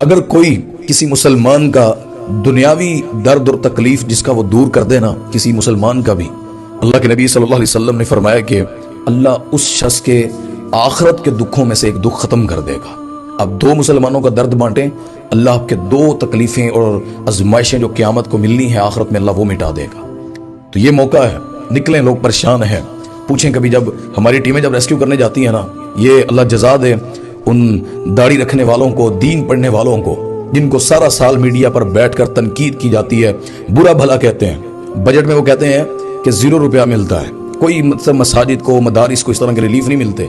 اگر کوئی کسی مسلمان کا دنیاوی درد اور تکلیف جس کا وہ دور کر دے نا، کسی مسلمان کا بھی، اللہ کے نبی صلی اللہ علیہ وسلم نے فرمایا کہ اللہ اس شخص کے آخرت کے دکھوں میں سے ایک دکھ ختم کر دے گا۔ اب دو مسلمانوں کا درد بانٹیں، اللہ آپ کے دو تکلیفیں اور آزمائشیں جو قیامت کو ملنی ہے آخرت میں، اللہ وہ مٹا دے گا۔ تو یہ موقع ہے، نکلیں، لوگ پریشان ہیں۔ پوچھیں کبھی جب ہماری ٹیمیں جب ریسکیو کرنے جاتی ہیں نا، یہ اللہ جزا دے ان داڑھی رکھنے والوں کو، دین پڑھنے والوں کو، جن کو سارا سال میڈیا پر بیٹھ کر تنقید کی جاتی ہے، برا بھلا کہتے ہیں، بجٹ میں وہ کہتے ہیں کہ 0 روپیہ ملتا ہے، کوئی مساجد کو، مدارس کو اس طرح کے ریلیف نہیں ملتے،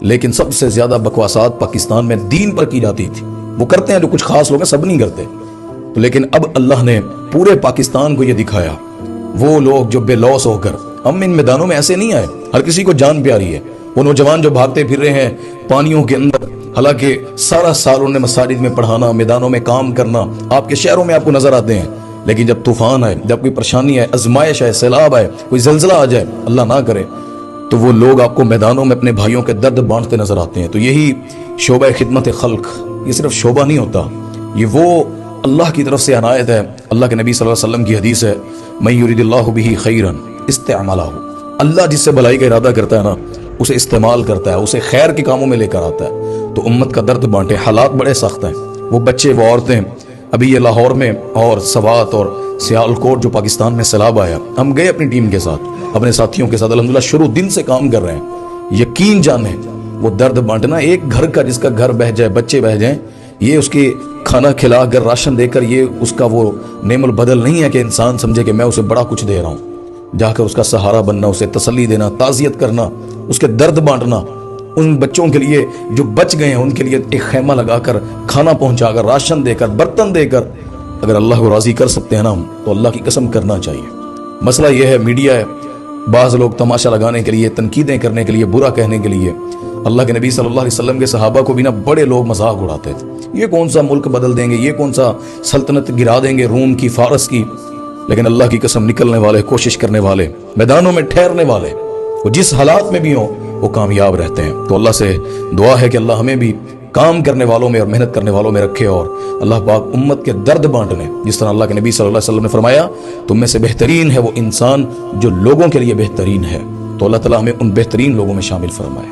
لیکن سب سے زیادہ بکواسات پاکستان میں دین پر کی جاتی تھی۔ وہ کرتے ہیں جو کچھ خاص لوگ ہیں، سب نہیں کرتے، تو لیکن اب اللہ نے پورے پاکستان کو یہ دکھایا، وہ لوگ جو بے لوث ہو کر، ہم ان میدانوں میں ایسے نہیں آئے، ہر کسی کو جان پیاری ہے، وہ نوجوان جو بھاگتے پھر رہے ہیں پانیوں کے اندر، حالانکہ سارا سال انہوں نے مساجد میں پڑھانا، میدانوں میں کام کرنا، آپ کے شہروں میں آپ کو نظر آتے ہیں، لیکن جب طوفان آئے، جب کوئی پریشانی آئے، آزمائش آئے، سیلاب آئے، کوئی زلزلہ آ جائے، اللہ نہ کرے، تو وہ لوگ آپ کو میدانوں میں اپنے بھائیوں کے درد بانٹتے نظر آتے ہیں۔ تو یہی شعبہ خدمت خلق، یہ صرف شعبہ نہیں ہوتا، یہ وہ اللہ کی طرف سے عنایت ہے۔ اللہ کے نبی صلی اللہ علیہ وسلم کی حدیث ہے، من یرید اللہ بہ خیرا استعملہ، اللہ جس سے بھلائی کا ارادہ کرتا ہے نا، اسے استعمال کرتا ہے، اسے خیر کے کاموں میں لے کر آتا ہے۔ تو امت کا درد بانٹے، حالات بڑے سخت ہیں، وہ بچے، وہ عورتیں، ابھی یہ لاہور میں اور سوات اور سیالکوٹ جو پاکستان میں سیلاب آیا، ہم گئے اپنی ٹیم کے ساتھ، اپنے ساتھیوں کے ساتھ، الحمدللہ شروع دن سے کام کر رہے ہیں۔ یقین جانیں وہ درد بانٹنا، ایک گھر کا جس کا گھر بہہ جائے، بچے بہہ جائیں، یہ اس کے کھانا کھلا کر، راشن دے کر، یہ اس کا وہ نعم البدل نہیں ہے کہ انسان سمجھے کہ میں اسے بڑا کچھ دے رہا ہوں۔ جا کر اس کا سہارا بننا، اسے تسلی دینا، تعزیت کرنا، اس کے درد بانٹنا، ان بچوں کے لیے جو بچ گئے ہیں ان کے لیے ایک خیمہ لگا کر، کھانا پہنچا کر، راشن دے کر، برتن دے کر، اگر اللہ کو راضی کر سکتے ہیں نا ہم، تو اللہ کی قسم کرنا چاہیے۔ مسئلہ یہ ہے، میڈیا ہے، بعض لوگ تماشا لگانے کے لیے، تنقیدیں کرنے کے لیے، برا کہنے کے لیے، اللہ کے نبی صلی اللہ علیہ وسلم کے صحابہ کو بھی نا بڑے لوگ مذاق اڑاتے تھے، یہ کون سا ملک بدل دیں گے، یہ کون سا سلطنت گرا دیں گے، روم کی، فارس کی۔ لیکن اللہ کی قسم، نکلنے والے، کوشش کرنے والے، میدانوں میں ٹھہرنے والے، وہ جس حالات میں بھی ہوں وہ کامیاب رہتے ہیں۔ تو اللہ سے دعا ہے کہ اللہ ہمیں بھی کام کرنے والوں میں اور محنت کرنے والوں میں رکھے، اور اللہ پاک امت کے درد بانٹنے، جس طرح اللہ کے نبی صلی اللہ علیہ وسلم نے فرمایا، تم میں سے بہترین ہے وہ انسان جو لوگوں کے لیے بہترین ہے، تو اللہ تعالیٰ ہمیں ان بہترین لوگوں میں شامل فرمائے۔